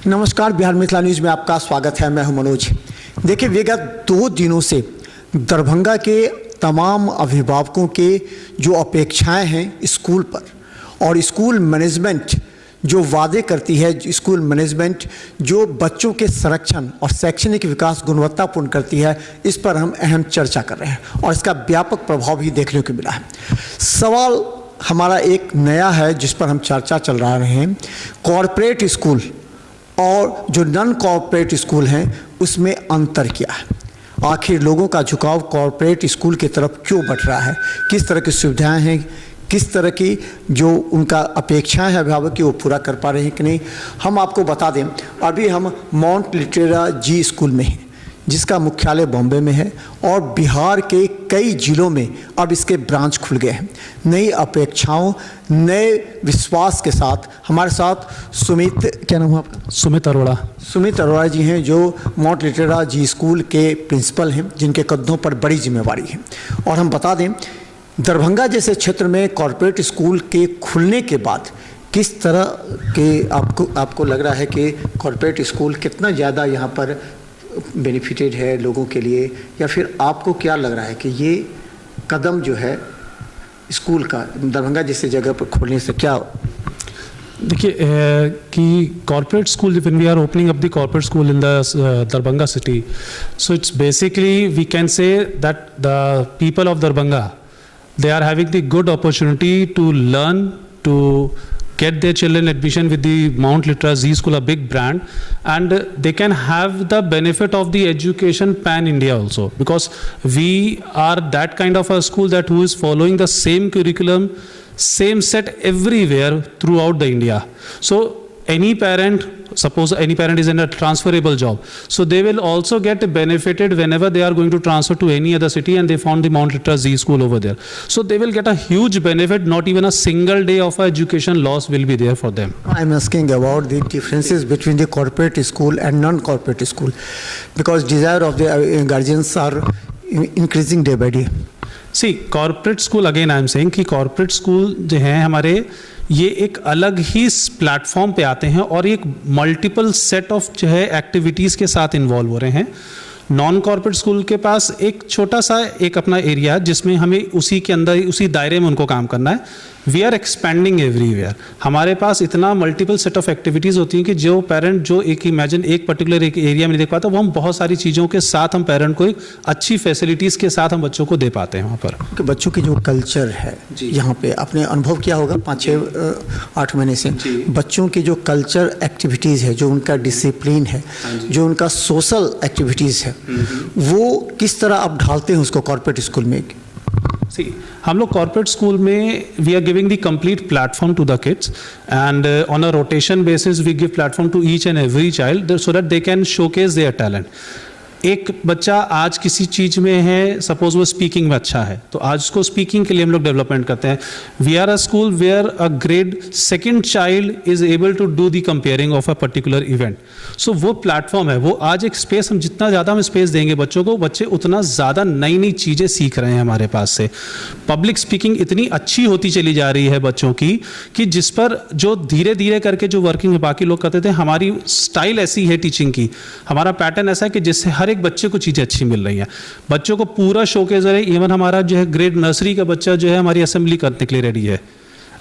नमस्कार, बिहार मिथिला न्यूज़ में आपका स्वागत है। मैं हूं मनोज। देखिए, विगत 2 दिनों से दरभंगा के तमाम अभिभावकों के जो अपेक्षाएं हैं स्कूल पर, और स्कूल मैनेजमेंट जो वादे करती है, स्कूल मैनेजमेंट जो बच्चों के संरक्षण और शैक्षणिक विकास गुणवत्तापूर्ण करती है, इस पर हम अहम चर्चा कर रहे हैं और इसका व्यापक प्रभाव भी देखने को मिला है। सवाल हमारा एक नया है जिस पर हम चर्चा चल रहे हैं। कॉरपोरेट स्कूल और जो नॉन कॉरपोरेट स्कूल हैं उसमें अंतर क्या है? आखिर लोगों का झुकाव कॉरपोरेट स्कूल की तरफ क्यों बढ़ रहा है? किस तरह की सुविधाएं हैं, किस तरह की जो उनका अपेक्षाएं हैं अभिभावक की, वो पूरा कर पा रहे हैं कि नहीं? हम आपको बता दें, अभी हम माउंट लिटरेरा जी स्कूल में हैं जिसका मुख्यालय बॉम्बे में है, और बिहार के कई जिलों में अब इसके ब्रांच खुल गए हैं। नई अपेक्षाओं, नए विश्वास के साथ हमारे साथ सुमित, क्या नाम है आपका? सुमित अरोड़ा जी हैं, जो माउंट लिटरेरा जी स्कूल के प्रिंसिपल हैं, जिनके कदमों पर बड़ी जिम्मेवारी है। और हम बता दें, दरभंगा जैसे क्षेत्र में कॉरपोरेट स्कूल के खुलने के बाद किस तरह के आपको लग रहा है कि कॉरपोरेट स्कूल कितना ज़्यादा यहाँ पर बेनिफिटेड है लोगों के लिए, या फिर आपको क्या लग रहा है कि ये कदम जो है स्कूल का दरभंगा जैसे जगह पर खोलने से क्या? देखिए कि corporate school, when we are opening up the corporate school in the Darbhanga city, so it's basically we can say that the people of Darbhanga, they are having the good opportunity to learn, to get their children admission with the Mount Litera Z School, a big brand, and they can have the benefit of the education pan India also, because we are that kind of a school that who is following the same curriculum, same set everywhere throughout the India. So any parent, suppose any parent is in a transferable job, so they will also get benefited whenever they are going to transfer to any other city and they found the Mount Litera Z School over there. So they will get a huge benefit, not even a single day of education loss will be there for them. I'm asking about the differences between the corporate school and non-corporate school, because desire of the guardians are increasing day by day. See, corporate school, again I am saying कि corporate school जो हैं हमारे, ये एक अलग ही platform पे आते हैं और एक मल्टीपल सेट ऑफ जो है एक्टिविटीज़ के साथ इन्वॉल्व हो रहे हैं। नॉन कॉर्पोरेट स्कूल के पास एक छोटा सा एक अपना एरिया जिसमें हमें उसी के अंदर, उसी दायरे में उनको काम करना है। We are expanding everywhere. हमारे पास इतना मल्टीपल सेट ऑफ एक्टिविटीज़ होती हैं कि जो पेरेंट जो एक इमेजिन एक पर्टिकुलर एक एरिया में नहीं देख पाता, वो हम बहुत सारी चीज़ों के साथ हम पेरेंट को एक अच्छी फैसिलिटीज़ के साथ हम बच्चों को दे पाते हैं वहाँ पर। कि बच्चों की जो कल्चर है यहाँ पे आपने अनुभव किया होगा 5-6-8 महीने से, बच्चों की जो कल्चर एक्टिविटीज़ है, जो उनका डिसिप्लिन है, जो उनका सोशल एक्टिविटीज़ है, वो किस तरह आप ढालते हैं उसको कॉर्पोरेट स्कूल में? हम लोग कॉर्पोरेट स्कूल में we are giving the complete platform to the kids, and on a rotation basis we give platform to each and every child so that they can showcase their talent. एक बच्चा आज किसी चीज़ में है, suppose वो speaking में अच्छा है, तो आज उसको स्पीकिंग के लिए हम लोग डेवलपमेंट करते हैं। We are a school where a grade 2nd child is able to do the comparing of a particular event. So वो प्लेटफॉर्म है, वो आज एक स्पेस, हम जितना ज़्यादा हम स्पेस देंगे बच्चों को, बच्चे उतना ज़्यादा नई नई चीज़ें सीख रहे हैं हमारे पास से। पब्लिक स्पीकिंग इतनी अच्छी होती चली जा रही है बच्चों की कि जिस पर जो धीरे धीरे करके जो वर्किंग है बाकी लोग करते थे, हमारी स्टाइल ऐसी है टीचिंग की, हमारा पैटर्न ऐसा है कि जिससे हर एक बच्चे को चीज़ें अच्छी मिल रही हैं, बच्चों को पूरा शोकेस है। इवन हमारा जो है ग्रेड नर्सरी का बच्चा जो है हमारी असेंबली करने के लिए रेडी है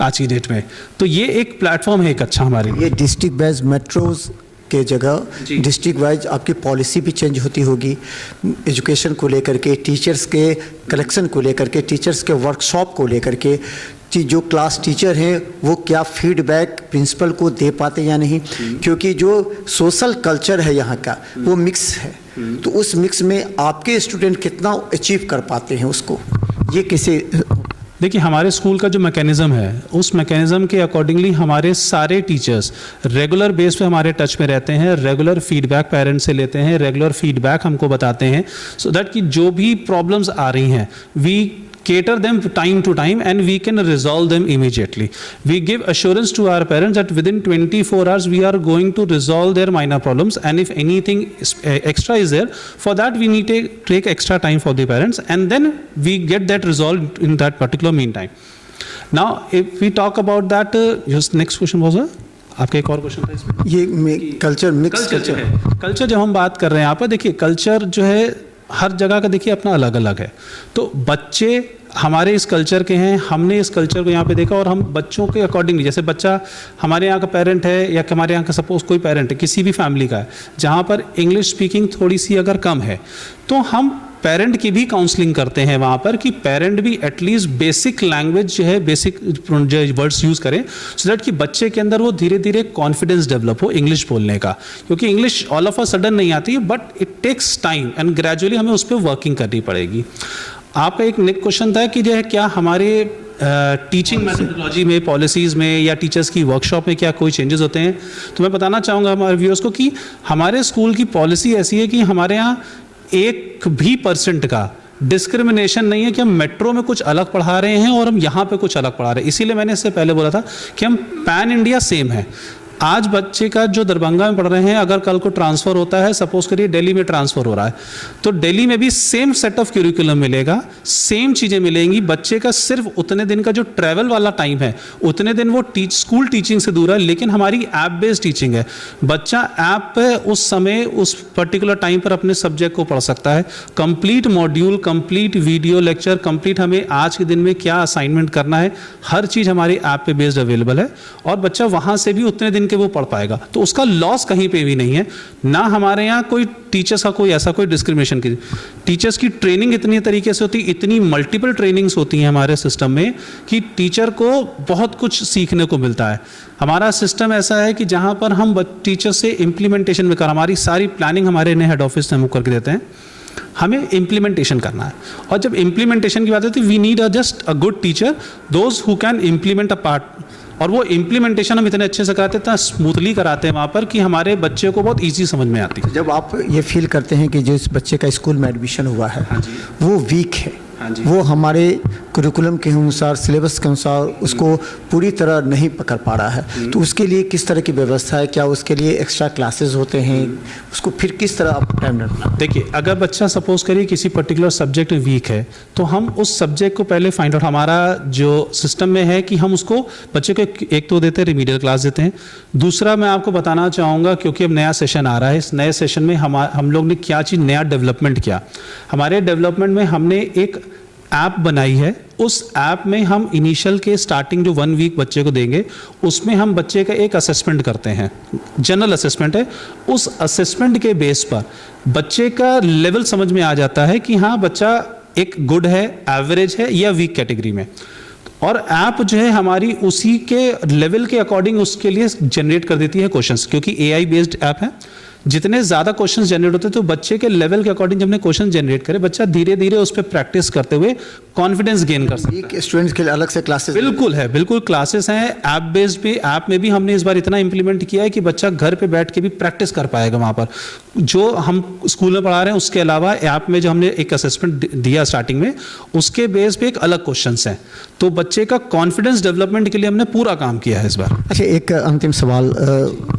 आज की डेट में। तो ये एक प्लेटफॉर्म है एक अच्छा हमारे लिए। ये डिस्ट्रिक्ट वाइज मेट्रोज के जगह डिस्ट्रिक्ट वाइज आपकी पॉलिसी भी चेंज होती होगी, एजुकेशन को लेकर के, टीचर्स के कलेक्शन को लेकर के, टीचर्स के वर्कशॉप को लेकर के, जो क्लास टीचर हैं वो क्या फीडबैक प्रिंसिपल को दे पाते या नहीं, क्योंकि जो सोशल कल्चर है यहाँ का वो मिक्स है, तो उस मिक्स में आपके स्टूडेंट कितना अचीव कर पाते हैं उसको, ये किसे? देखिए, हमारे स्कूल का जो मैकेनिज़्म है, उस मैकेनिज़्म के अकॉर्डिंगली हमारे सारे टीचर्स रेगुलर बेस पे हमारे टच में रहते हैं, रेगुलर फीडबैक पेरेंट्स से लेते हैं, रेगुलर फीडबैक हमको बताते हैं, सो दैट कि जो भी प्रॉब्लम्स आ रही हैं we cater them time to time and we can resolve them immediately. We give assurance to our parents that within 24 hours we are going to resolve their minor problems, and if anything extra is there, for that we need to take extra time for the parents, and then we get that resolved in that particular meantime. Now if we talk about that, just next question was आपका एक और question था इसमें? ये culture mix culture culture जब हम बात कर रहे हैं यहाँ पर, देखिए कल्चर जो है हर जगह का देखिए अपना अलग अलग है। तो बच्चे हमारे इस कल्चर के हैं, हमने इस कल्चर को यहाँ पे देखा और हम बच्चों के अकॉर्डिंगली, जैसे बच्चा हमारे यहाँ का पेरेंट है या हमारे यहाँ का सपोज कोई पेरेंट है किसी भी फैमिली का है जहाँ पर इंग्लिश स्पीकिंग थोड़ी सी अगर कम है, तो हम पेरेंट की भी काउंसलिंग करते हैं वहाँ पर कि पेरेंट भी एटलीस्ट बेसिक लैंग्वेज जो है, बेसिक जो वर्ड्स यूज़ करें, सो दैट कि बच्चे के अंदर वो धीरे धीरे कॉन्फिडेंस डेवलप हो इंग्लिश बोलने का। क्योंकि English all of a sudden नहीं आती, but it takes time and gradually हमें उस पर वर्किंग करनी पड़ेगी। आपका एक नेक्स्ट क्वेश्चन था कि जो है क्या हमारे टीचिंग मेथोडोलॉजी में, पॉलिसीज़ में या टीचर्स की वर्कशॉप में क्या कोई चेंजेस होते हैं? तो मैं बताना चाहूँगा हमारे व्यूअर्स को कि हमारे स्कूल की पॉलिसी ऐसी है कि हमारे यहाँ 1% का डिस्क्रिमिनेशन नहीं है कि हम मेट्रो में कुछ अलग पढ़ा रहे हैं और हम यहाँ पे कुछ अलग पढ़ा रहे हैं। इसीलिए मैंने इससे पहले बोला था कि हम पैन इंडिया सेम है। आज बच्चे का जो दरभंगा में पढ़ रहे हैं, अगर कल को ट्रांसफ़र होता है, सपोज करिए दिल्ली में ट्रांसफ़र हो रहा है, तो दिल्ली में भी सेम सेट ऑफ क्यूरिकुलम मिलेगा, सेम चीज़ें मिलेंगी। बच्चे का सिर्फ उतने दिन का जो ट्रैवल वाला टाइम है, उतने दिन वो स्कूल टीचिंग से दूर है, लेकिन हमारी ऐप बेस्ड टीचिंग है। बच्चा ऐप पे उस समय उस पर्टिकुलर टाइम पर अपने सब्जेक्ट को पढ़ सकता है। Complete module, complete video lecture, complete हमें आज के दिन में क्या असाइनमेंट करना है, हर चीज़ हमारी ऐप पे बेस्ड अवेलेबल है और बच्चा वहाँ से भी उतने दिन के वो पढ़ पाएगा। तो उसका लॉस कहीं पे भी नहीं है। ना हमारे यहाँ कोई टीचर्स का कोई ऐसा कोई डिस्क्रिमिनेशन की, टीचर्स की ट्रेनिंग इतनी तरीके से होती है, इतनी मल्टीपल ट्रेनिंग्स होती हैं हमारे सिस्टम में कि टीचर को बहुत कुछ सीखने को मिलता है। हमारा सिस्टम ऐसा है कि जहाँ पर हम टीचर से इम्प्लीमेंटेशन में हमारी सारी प्लानिंग हमारे नए हेड ऑफिस से हम करके देते हैं, हमें इम्प्लीमेंटेशन करना है। और जब इम्प्लीमेंटेशन की बात होती है, we need just a good teacher, those who can implement a part. और वो इम्प्लीमेंटेशन हम इतने अच्छे से कराते हैं, इतना स्मूथली कराते हैं वहाँ पर कि हमारे बच्चे को बहुत ईजी समझ में आती है। जब आप ये फील करते हैं कि जिस बच्चे का स्कूल में एडमिशन हुआ है, हाँ जी, वो वीक है, हाँ जी, वो हमारे करिकुलम के अनुसार, सिलेबस के अनुसार उसको पूरी तरह नहीं पकड़ पा रहा है, तो उसके लिए किस तरह की व्यवस्था है? क्या उसके लिए एक्स्ट्रा क्लासेस होते हैं? उसको फिर किस तरह आप टाइम रखना? देखिए, अगर बच्चा सपोज करिए किसी पर्टिकुलर सब्जेक्ट में वीक है, तो हम उस सब्जेक्ट को पहले फाइंड आउट, हमारा जो सिस्टम में है कि हम उसको बच्चे को एक तो देते हैं रिमीडियल क्लास देते हैं। दूसरा मैं आपको बताना चाहूँगा, क्योंकि अब नया सेशन आ रहा है, इस नए सेशन में हम लोग ने क्या चीज़ नया डेवलपमेंट किया। हमारे डेवलपमेंट में हमने एक ऐप बनाई है। उस ऐप में हम इनिशियल के स्टार्टिंग जो 1 वीक बच्चे को देंगे, उसमें हम बच्चे का एक असेसमेंट करते हैं, जनरल असेसमेंट है। उस असेसमेंट के बेस पर बच्चे का लेवल समझ में आ जाता है कि हाँ बच्चा एक गुड है, एवरेज है या वीक कैटेगरी में। और ऐप जो है हमारी उसी के लेवल के अकॉर्डिंग उसके लिए जनरेट कर देती है क्वेश्चंस, क्योंकि AI बेस्ड ऐप है। जितने ज़्यादा क्वेश्चंस जनरेट होते हैं, तो बच्चे के लेवल के अकॉर्डिंग जब हमने क्वेश्चन जनरेट करे, बच्चा धीरे धीरे उस पर प्रैक्टिस करते हुए कॉन्फिडेंस गेन कर सकता है। स्टूडेंट्स के लिए अलग से क्लासेस? बिल्कुल है, बिल्कुल क्लासेस हैं ऐप बेस्ड पे। ऐप में भी हमने इस बार इतना इंप्लीमेंट किया है कि बच्चा घर पे बैठ के भी प्रैक्टिस कर पाएगा वहाँ पर। जो हम स्कूल में पढ़ा रहे हैं उसके अलावा ऐप में जो हमने एक असेसमेंट दिया स्टार्टिंग में, उसके बेस पे एक अलग क्वेश्चन हैं। तो बच्चे का कॉन्फिडेंस डेवलपमेंट के लिए हमने पूरा काम किया है इस बार। अच्छा, एक अंतिम सवाल,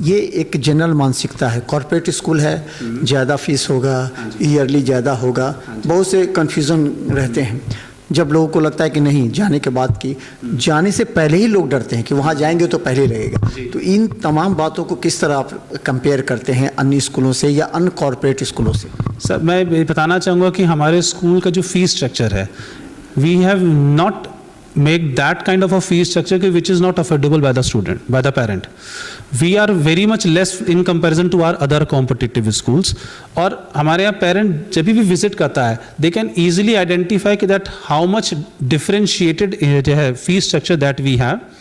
ये एक जनरल मानसिकता है, कॉर्पोरेट स्कूल है, ज़्यादा फीस होगा, ईयरली ज़्यादा होगा, बहुत से कन्फ्यूज़न रहते हैं। जब लोगों को लगता है कि नहीं, जाने के बाद की, जाने से पहले ही लोग डरते हैं कि वहाँ जाएंगे तो पहले लगेगा। तो इन तमाम बातों को किस तरह आप कंपेयर करते हैं अन्य स्कूलों से या अन्य कॉर्पोरेट स्कूलों से? सर, मैं बताना चाहूँगा कि हमारे स्कूल का जो फीस स्ट्रक्चर है, we have not make that kind of a fee structure which is not affordable by the student, by the parent. We are very much less in comparison to our other competitive schools. और हमारे यहाँ parent जब भी visit करता है, they can easily identify that how much differentiated जो है fee structure that we have.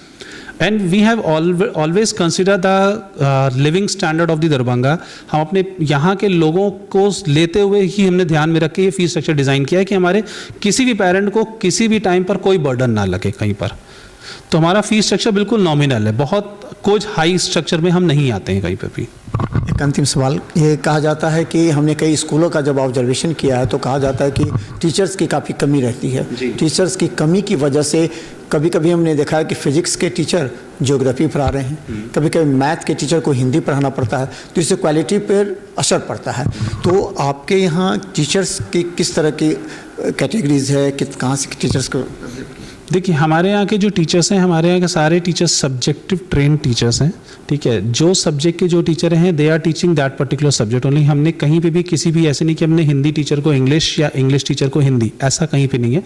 And we have always considered the living standard of the Darbhanga. हम अपने यहाँ के लोगों को लेते हुए ही हमने ध्यान में रख के ये फीस स्ट्रक्चर डिज़ाइन किया है कि हमारे किसी भी पेरेंट को किसी भी टाइम पर कोई बर्डन ना लगे कहीं पर। तो हमारा फीस स्ट्रक्चर बिल्कुल नॉमिनल है, बहुत कुछ हाई स्ट्रक्चर में हम नहीं आते हैं कहीं पर भी। एक अंतिम सवाल, ये कहा जाता है कि हमने कई स्कूलों का जब ऑब्जर्वेशन किया है तो कहा जाता है कि टीचर्स की काफ़ी कमी रहती है। टीचर्स की कमी की वजह से कभी कभी हमने देखा है कि फिजिक्स के टीचर ज्योग्राफी पढ़ा रहे हैं, कभी कभी मैथ के टीचर को हिंदी पढ़ाना पड़ता है, तो इससे क्वालिटी पर असर पड़ता है। तो आपके यहाँ टीचर्स की किस तरह की कैटेगरीज है, कहाँ से टीचर्स को? देखिए हमारे यहाँ के जो टीचर्स हैं, हमारे यहाँ के सारे टीचर्स सब्जेक्टिव ट्रेन टीचर्स हैं, ठीक है। जो सब्जेक्ट के जो टीचर हैं they are teaching that particular subject only. हमने कहीं पे भी किसी भी ऐसे नहीं कि हमने हिंदी टीचर को इंग्लिश या इंग्लिश टीचर को हिंदी, ऐसा कहीं पे नहीं है।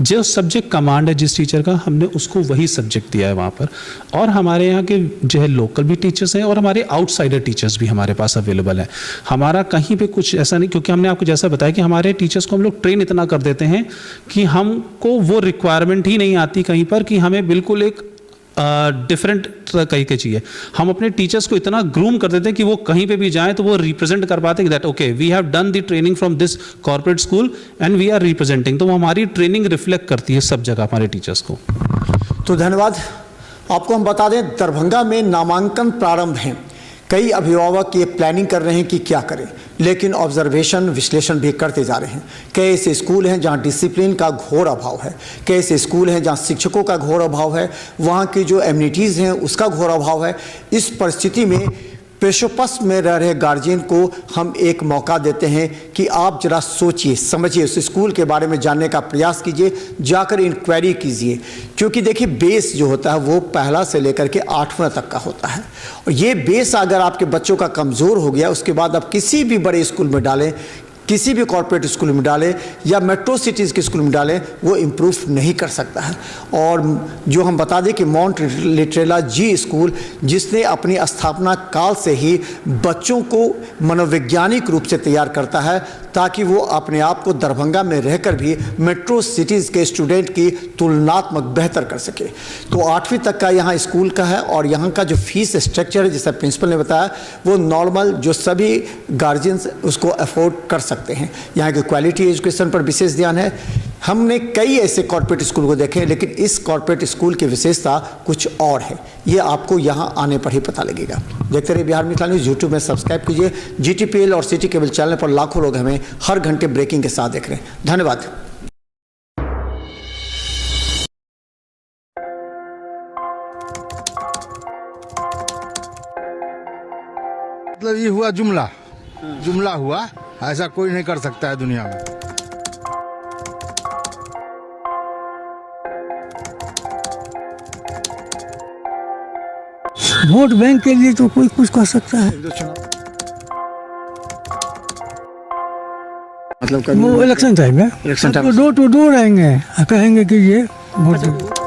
जो सब्जेक्ट कमांड है जिस टीचर का, हमने उसको वही सब्जेक्ट दिया है वहाँ पर। और हमारे यहाँ के जो है लोकल भी टीचर्स हैं और हमारे आउटसाइडर टीचर्स भी हमारे पास अवेलेबल हैं। हमारा कहीं पे कुछ ऐसा नहीं, क्योंकि हमने आपको जैसा बताया कि हमारे टीचर्स को हम लोग ट्रेन इतना कर देते हैं कि हमको वो रिक्वायरमेंट ही नहीं आती कहीं पर कि हमें बिल्कुल एक डिफरेंट कहीं के चाहिए। हम अपने टीचर्स को इतना ग्रूम कर देते हैं कि वो कहीं पे भी जाएं तो वो रिप्रेजेंट कर पाते हैं that okay we have done the training from this corporate school and we are representing. तो वो हमारी ट्रेनिंग रिफ्लेक्ट करती है सब जगह हमारे टीचर्स को। तो धन्यवाद। आपको हम बता दें, दरभंगा में नामांकन प्रारंभ हैं। कई अभिभावक ये प्लानिंग कर रहे हैं कि क्या करें, लेकिन ऑब्जर्वेशन विश्लेषण भी करते जा रहे हैं। कई ऐसे स्कूल हैं जहां डिसिप्लिन का घोर अभाव है, कई ऐसे स्कूल हैं जहां शिक्षकों का घोर अभाव है, वहां की जो एमिनिटीज़ हैं उसका घोर अभाव है। इस परिस्थिति में पेशोपस में रह रहे गार्जियन को हम एक मौका देते हैं कि आप जरा सोचिए समझिए, उस स्कूल के बारे में जानने का प्रयास कीजिए, जाकर इंक्वायरी कीजिए। क्योंकि देखिए बेस जो होता है वो पहला से लेकर के 8वां तक का होता है, और ये बेस अगर आपके बच्चों का कमज़ोर हो गया, उसके बाद आप किसी भी बड़े स्कूल में डालें, किसी भी कॉर्पोरेट स्कूल में डालें या मेट्रो सिटीज़ के स्कूल में डालें, वो इम्प्रूव नहीं कर सकता है। और जो हम बता दें कि माउंट लिटरेला जी स्कूल, जिसने अपनी स्थापना काल से ही बच्चों को मनोवैज्ञानिक रूप से तैयार करता है ताकि वो अपने आप को दरभंगा में रहकर भी मेट्रो सिटीज़ के स्टूडेंट की तुलनात्मक बेहतर कर सके। तो 8वीं तक का यहाँ स्कूल का है, और यहाँ का जो फीस स्ट्रक्चर है जैसा प्रिंसिपल ने बताया वो नॉर्मल जो सभी गार्जियंस उसको अफोर्ड कर सकते हैं। यहाँ की क्वालिटी एजुकेशन पर विशेष ध्यान है। हमने कई ऐसे कॉर्पोरेट स्कूल को देखे, लेकिन इस कॉर्पोरेट स्कूल की विशेषता कुछ और है, ये आपको यहाँ आने पर ही पता लगेगा। देखते रहिए बिहार मिथिला न्यूज़। यूट्यूब में सब्सक्राइब कीजिए। GTPL और सिटी केबल चैनल पर लाखों लोग हमें हर घंटे ब्रेकिंग के साथ देख रहे हैं। धन्यवाद। मतलब ये हुआ जुमला हुआ, ऐसा कोई नहीं कर सकता है दुनिया में। वोट बैंक के लिए तो कोई कुछ कर सकता है। मतलब वो इलेक्शन टाइम है, डोर टू डोर आएंगे, कहेंगे कि ये वोट